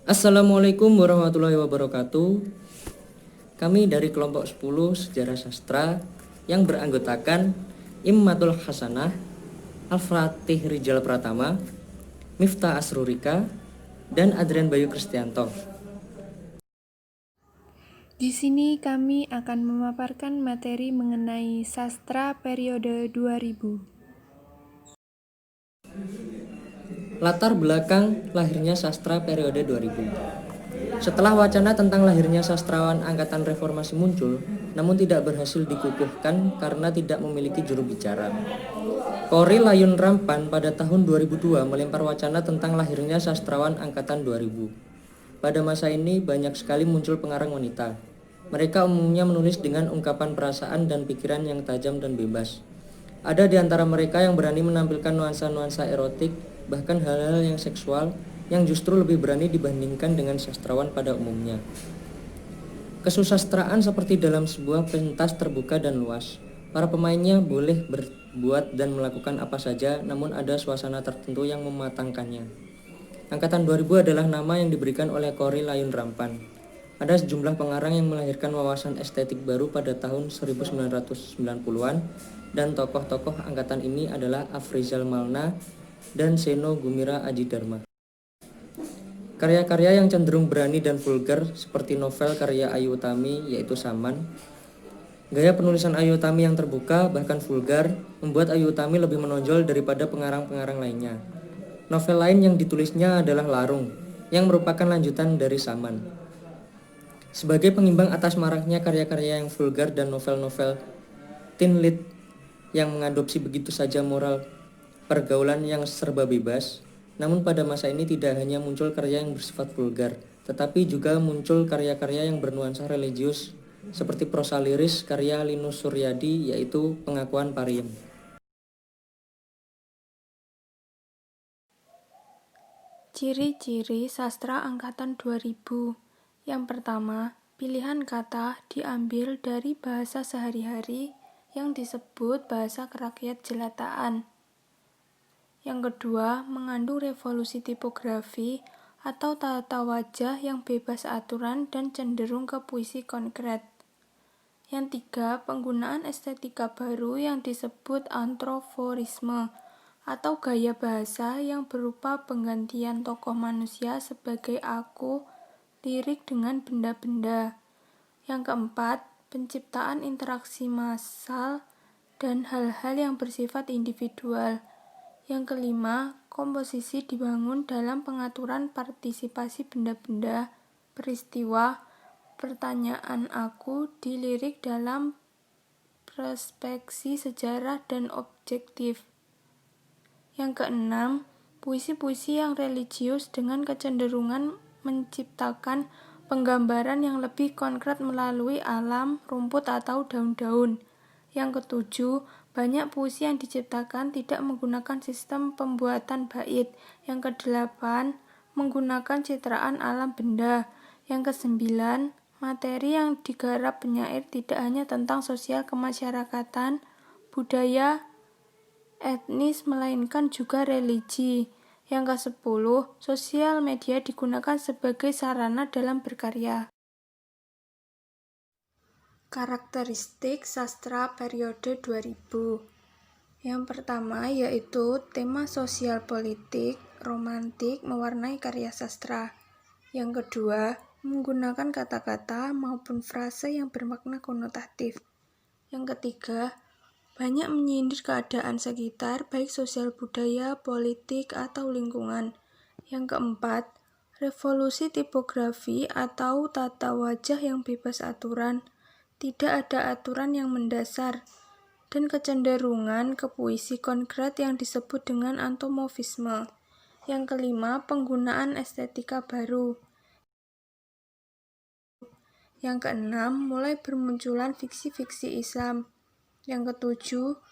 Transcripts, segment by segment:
Assalamualaikum warahmatullahi wabarakatuh. Kami dari kelompok 10 Sejarah Sastra yang beranggotakan Immatul Hasanah, Al-Fatih Rijal Pratama, Miftah Asrurika, dan Adrian Bayu Kristianto. Di sini kami akan memaparkan materi mengenai sastra periode 2000. Latar belakang lahirnya sastra periode 2000. Setelah wacana tentang lahirnya sastrawan angkatan reformasi muncul, namun tidak berhasil dikukuhkan karena tidak memiliki juru bicara. Korrie Layun Rampan pada tahun 2002 melempar wacana tentang lahirnya sastrawan angkatan 2000. Pada masa ini banyak sekali muncul pengarang wanita. Mereka umumnya menulis dengan ungkapan perasaan dan pikiran yang tajam dan bebas. Ada di antara mereka yang berani menampilkan nuansa-nuansa erotik, bahkan hal-hal yang seksual, yang justru lebih berani dibandingkan dengan sastrawan pada umumnya. Kesusastraan seperti dalam sebuah pentas terbuka dan luas. Para pemainnya boleh berbuat dan melakukan apa saja, namun ada suasana tertentu yang mematangkannya. Angkatan 2000 adalah nama yang diberikan oleh Korrie Layun Rampan. Ada sejumlah pengarang yang melahirkan wawasan estetik baru pada tahun 1990-an, dan tokoh-tokoh angkatan ini adalah Afrizal Malna dan Seno Gumira Adidharma. Karya-karya yang cenderung berani dan vulgar seperti novel karya Ayu Utami yaitu Saman. Gaya penulisan Ayu Utami yang terbuka bahkan vulgar membuat Ayu Utami lebih menonjol daripada pengarang-pengarang lainnya. Novel lain yang ditulisnya adalah Larung, yang merupakan lanjutan dari Saman. Sebagai pengimbang atas maraknya karya-karya yang vulgar dan novel-novel teen lit yang mengadopsi begitu saja moral pergaulan yang serba bebas, namun pada masa ini tidak hanya muncul karya yang bersifat vulgar, tetapi juga muncul karya-karya yang bernuansa religius seperti prosa liris karya Linus Suryadi yaitu Pengakuan Pariem. Ciri-ciri sastra angkatan 2000. Yang pertama, pilihan kata diambil dari bahasa sehari-hari yang disebut bahasa kerakyat jelataan. Yang kedua, mengandung revolusi tipografi atau tata wajah yang bebas aturan dan cenderung ke puisi konkret. Yang tiga, penggunaan estetika baru yang disebut antroforisme atau gaya bahasa yang berupa penggantian tokoh manusia sebagai aku, lirik dengan benda-benda. Yang keempat, penciptaan interaksi massal dan hal-hal yang bersifat individual. Yang kelima, komposisi dibangun dalam pengaturan partisipasi benda-benda, peristiwa, pertanyaan aku dilirik dalam perspeksi sejarah dan objektif. Yang keenam, puisi-puisi yang religius dengan kecenderungan menciptakan penggambaran yang lebih konkret melalui alam, rumput, atau daun-daun. Yang ketujuh, banyak puisi yang diciptakan tidak menggunakan sistem pembuatan bait. Yang kedelapan, menggunakan citraan alam benda. Yang kesembilan, materi yang digarap penyair tidak hanya tentang sosial kemasyarakatan, budaya, etnis, melainkan juga religi. Yang ke-10, sosial media digunakan sebagai sarana dalam berkarya. Karakteristik sastra periode 2000. Yang pertama yaitu tema sosial politik, romantik mewarnai karya sastra. Yang kedua, menggunakan kata-kata maupun frase yang bermakna konotatif. Yang ketiga, banyak menyindir keadaan sekitar, baik sosial budaya, politik, atau lingkungan. Yang keempat, revolusi tipografi atau tata wajah yang bebas aturan. Tidak ada aturan yang mendasar, dan kecenderungan ke puisi konkret yang disebut dengan antomorfisme. Yang kelima, penggunaan estetika baru. Yang keenam, mulai bermunculan fiksi-fiksi Islam. Yang ketujuh,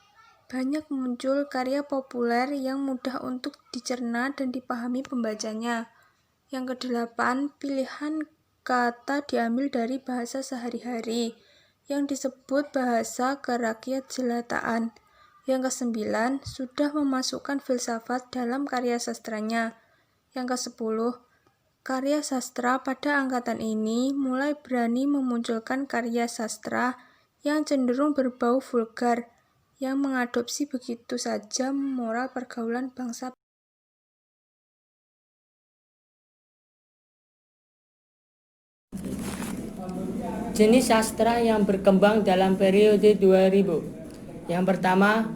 banyak muncul karya populer yang mudah untuk dicerna dan dipahami pembacanya. Yang kedelapan, pilihan kata diambil dari bahasa sehari-hari yang disebut bahasa kerakyat jelataan. Yang kesembilan, sudah memasukkan filsafat dalam karya sastranya. Yang kesepuluh, karya sastra pada angkatan ini mulai berani memunculkan karya sastra yang cenderung berbau vulgar, yang mengadopsi begitu saja moral pergaulan bangsa. Jenis sastra yang berkembang dalam periode 2000. Yang pertama,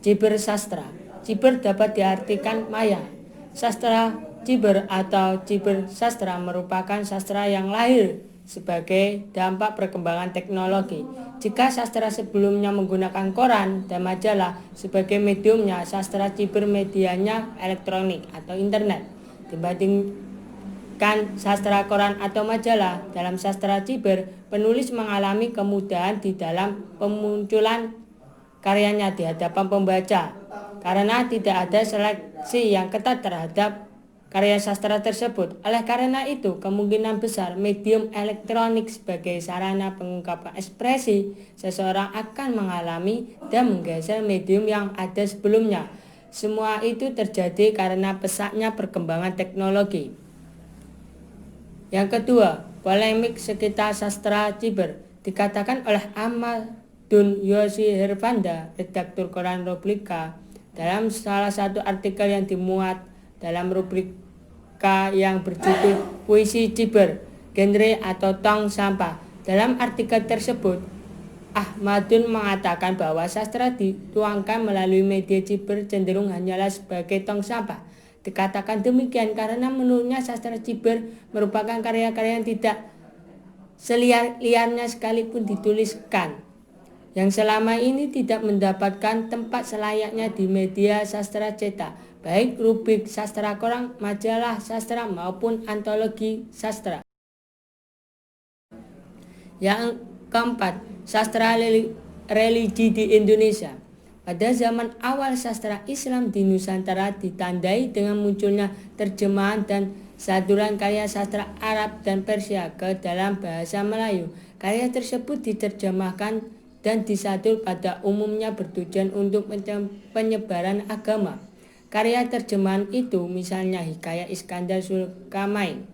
cibersastra. Ciber dapat diartikan maya. Sastra ciber atau cibersastra merupakan sastra yang lahir sebagai dampak perkembangan teknologi. Jika sastra sebelumnya menggunakan koran dan majalah sebagai mediumnya, sastra ciber medianya elektronik atau internet. Dibandingkan sastra koran atau majalah, dalam sastra ciber, penulis mengalami kemudahan di dalam pemunculan karyanya di hadapan pembaca, karena tidak ada seleksi yang ketat terhadap karya sastra tersebut. Oleh karena itu, kemungkinan besar medium elektronik sebagai sarana pengungkapan ekspresi seseorang akan mengalami dan menggeser medium yang ada sebelumnya. Semua itu terjadi karena pesatnya perkembangan teknologi. Yang kedua, polemik sekitar sastra ciber. Dikatakan oleh Ahmadun Yosi Hervanda, redaktur koran Republika, dalam salah satu artikel yang dimuat dalam rubrika yang berjudul Puisi Ciber, Genre atau Tong Sampah. Dalam artikel tersebut, Ahmadun mengatakan bahwa sastra dituangkan melalui media ciber cenderung hanyalah sebagai tong sampah. Dikatakan demikian karena menurutnya sastra ciber merupakan karya-karya yang tidak seliar-liarnya sekalipun dituliskan, yang selama ini tidak mendapatkan tempat selayaknya di media sastra cetak, baik rubrik sastra koran, majalah sastra maupun antologi sastra. Yang keempat, sastra religi di Indonesia. Pada zaman awal sastra Islam di Nusantara ditandai dengan munculnya terjemahan dan saduran karya sastra Arab dan Persia ke dalam bahasa Melayu. Karya tersebut diterjemahkan dan disadur pada umumnya bertujuan untuk penyebaran agama. Karya terjemahan itu misalnya Hikayat Iskandar Zulkarnain.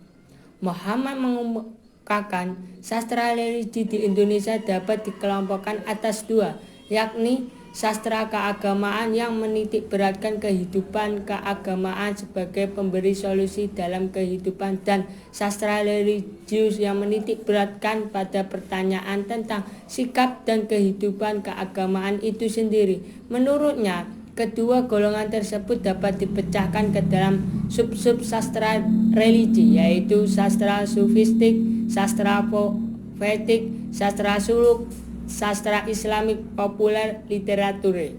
Muhammad mengungkapkan sastra religi di Indonesia dapat dikelompokkan atas dua, yakni sastra keagamaan yang menitik beratkan kehidupan keagamaan sebagai pemberi solusi dalam kehidupan, dan sastra religius yang menitik beratkan pada pertanyaan tentang sikap dan kehidupan keagamaan itu sendiri. Menurutnya, kedua golongan tersebut dapat dipecahkan ke dalam sub-sub sastra religi, yaitu sastra sufistik, sastra poetik, sastra suluk, sastra Islamik populer, literatur.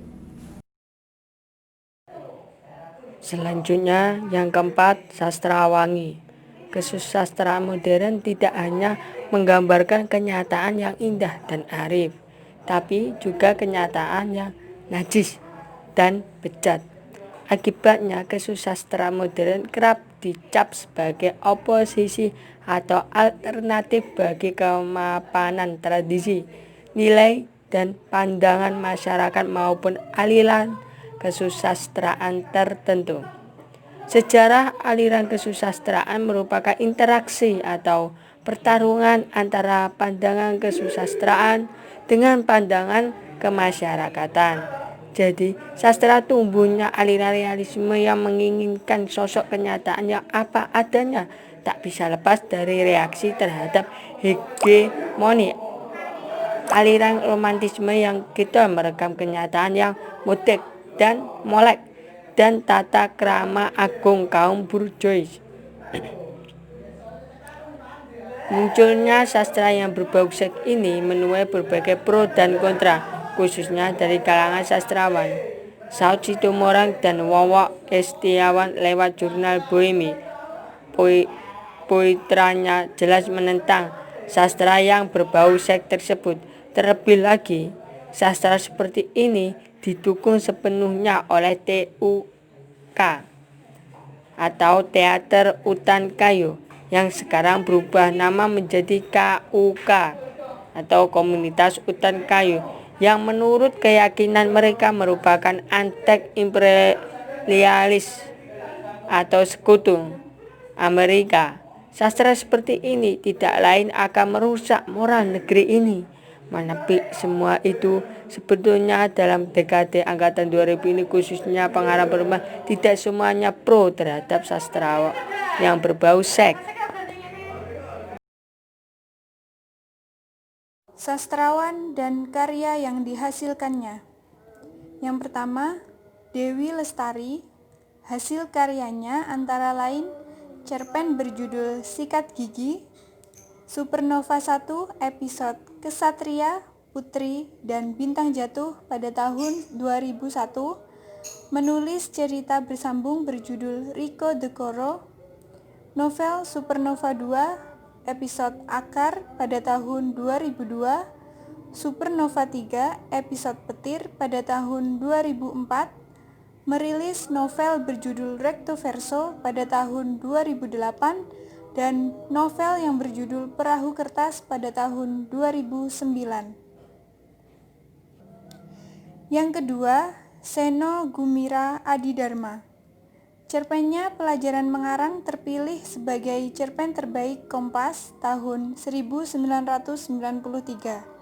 Selanjutnya, yang keempat, sastra wangi. Kesusastraan modern tidak hanya menggambarkan kenyataan yang indah dan arif, tapi juga kenyataan yang najis dan bejat. Akibatnya, kesusastraan modern kerap dicap sebagai oposisi atau alternatif bagi kemapanan tradisi, nilai dan pandangan masyarakat maupun aliran kesusastraan tertentu. Sejarah aliran kesusastraan merupakan interaksi atau pertarungan antara pandangan kesusastraan dengan pandangan kemasyarakatan. Jadi, sastra tumbuhnya aliran realisme yang menginginkan sosok kenyataan yang apa adanya tak bisa lepas dari reaksi terhadap hegemoni aliran romantisme yang kita merekam kenyataan yang mutek dan molek dan tata krama agung kaum burjois. Munculnya sastra yang berbau seks ini menuai berbagai pro dan kontra, khususnya dari kalangan sastrawan. Saud Situmorang dan Wowok Setiawan lewat jurnal Bohemi, poetranya jelas menentang sastra yang berbau seks tersebut. Terlebih lagi, sastra seperti ini didukung sepenuhnya oleh TUK atau Teater Utan Kayu, yang sekarang berubah nama menjadi KUK atau Komunitas Utan Kayu, yang menurut keyakinan mereka merupakan antek imperialis atau sekutu. Amerika. Sastra seperti ini tidak lain akan merusak moral negeri ini. Menepik semua itu sebetulnya dalam dekade angkatan 2000 ini khususnya pengarang perempuan tidak semuanya pro terhadap sastra yang berbau seks. Sastrawan dan karya yang dihasilkannya. Yang pertama, Dewi Lestari. Hasil karyanya antara lain cerpen berjudul Sikat Gigi, Supernova 1 episode Kesatria, Putri, dan Bintang Jatuh pada tahun 2001, menulis cerita bersambung berjudul Rico de Coro, novel Supernova 2 episode Akar pada tahun 2002, Supernova 3 episode Petir pada tahun 2004, merilis novel berjudul Recto Verso pada tahun 2008 dan novel yang berjudul Perahu Kertas pada tahun 2009. Yang kedua, Seno Gumira Adidharma. Cerpennya Pelajaran Mengarang terpilih sebagai cerpen terbaik Kompas tahun 1993.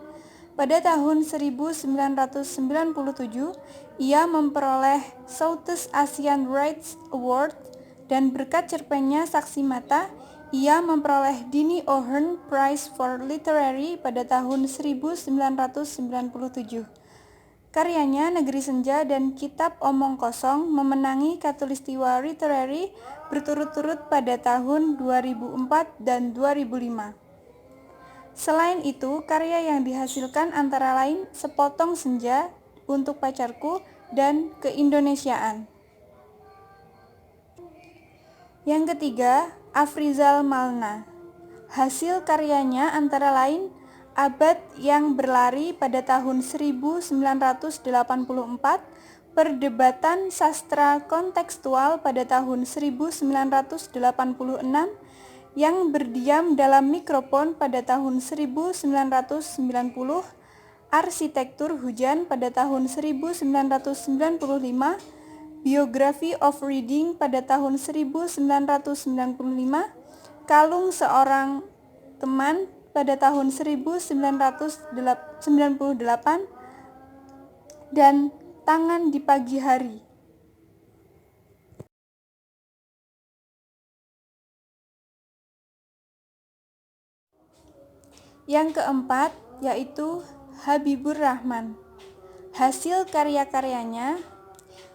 Pada tahun 1997, ia memperoleh Southeast Asian Rights Award dan berkat cerpennya Saksi Mata, ia memperoleh Dini O'Hearn Prize for Literary pada tahun 1997. Karyanya Negeri Senja dan Kitab Omong Kosong memenangi Khatulistiwa Literary berturut-turut pada tahun 2004 dan 2005. Selain itu, karya yang dihasilkan antara lain Sepotong Senja, Untuk Pacarku, dan Keindonesiaan. Yang ketiga, Afrizal Malna. Hasil karyanya antara lain Abad yang Berlari pada tahun 1984, Perdebatan Sastra Kontekstual pada tahun 1986, Yang Berdiam dalam Mikrofon pada tahun 1990, Arsitektur Hujan pada tahun 1995, Biography of Reading pada tahun 1995, Kalung Seorang Teman pada tahun 1998, dan Tangan di Pagi Hari. Yang keempat yaitu Habibur Rahman. Hasil karya-karyanya,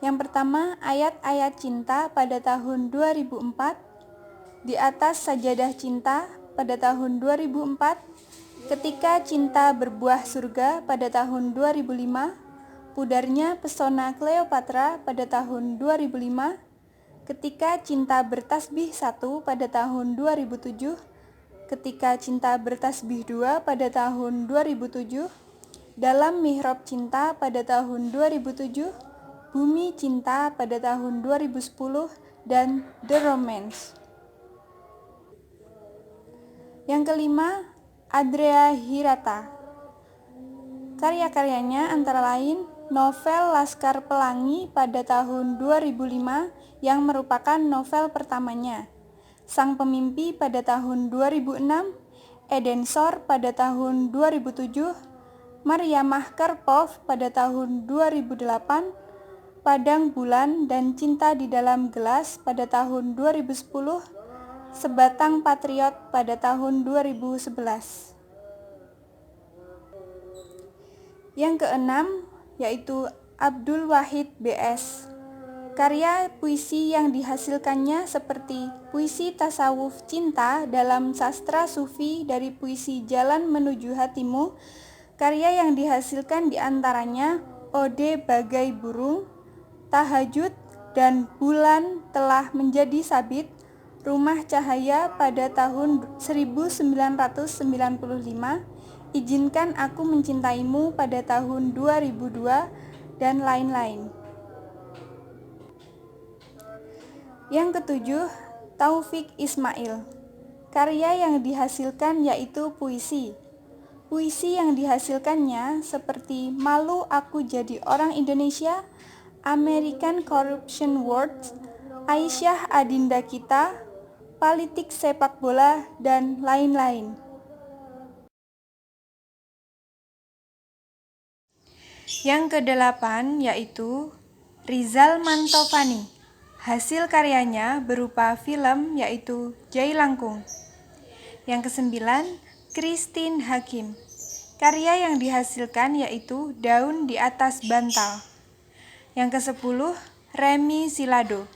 yang pertama Ayat-ayat Cinta pada tahun 2004, Di Atas Sajadah Cinta pada tahun 2004, Ketika Cinta Berbuah Surga pada tahun 2005, Pudarnya Pesona Cleopatra pada tahun 2005, Ketika Cinta Bertasbih 1 pada tahun 2007, Ketika Cinta Bertasbih 2 pada tahun 2007, Dalam Mihrab Cinta pada tahun 2007, Bumi Cinta pada tahun 2010, dan The Romance. Yang kelima, Andrea Hirata. Karya-karyanya antara lain novel Laskar Pelangi pada tahun 2005 yang merupakan novel pertamanya, Sang Pemimpi pada tahun 2006, Edensor pada tahun 2007, Maryamah Karpov pada tahun 2008, Padang Bulan dan Cinta di Dalam Gelas pada tahun 2010, Sebatang Patriot pada tahun 2011. Yang keenam yaitu Abdul Wahid B.S. Karya puisi yang dihasilkannya seperti puisi tasawuf cinta dalam sastra sufi dari puisi Jalan Menuju Hatimu. Karya yang dihasilkan diantaranya Ode Bagai Burung, Tahajud, dan Bulan Telah Menjadi Sabit, Rumah Cahaya pada tahun 1995, Izinkan Aku Mencintaimu pada tahun 2002, dan lain-lain. Yang ketujuh, Taufik Ismail. Karya yang dihasilkan yaitu puisi. Puisi yang dihasilkannya seperti Malu Aku Jadi Orang Indonesia, American Corruption Words, Aisyah Adinda Kita, politik sepak bola, dan lain-lain. Yang kedelapan yaitu Rizal Mantovani. Hasil karyanya berupa film yaitu Jai Langkung. Yang kesembilan, Christine Hakim. Karya yang dihasilkan yaitu Daun di Atas Bantal. Yang kesepuluh, Remy Silado.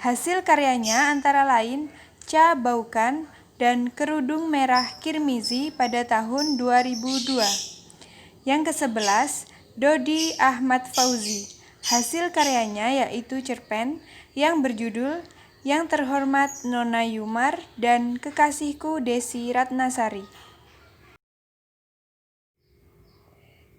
Hasil karyanya antara lain Ca Baukan dan Kerudung Merah Kirmizi pada tahun 2002. Yang kesebelas, Dodi Ahmad Fauzi. Hasil karyanya yaitu cerpen yang berjudul Yang Terhormat Nona Yumar dan Kekasihku Desi Ratnasari.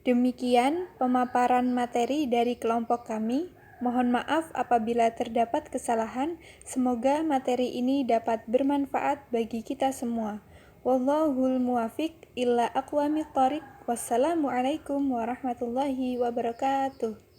Demikian pemaparan materi dari kelompok kami. Mohon maaf apabila terdapat kesalahan. Semoga materi ini dapat bermanfaat bagi kita semua. Wallahul muwafiq illa aqwamit thoriq. Wassalamualaikum warahmatullahi wabarakatuh.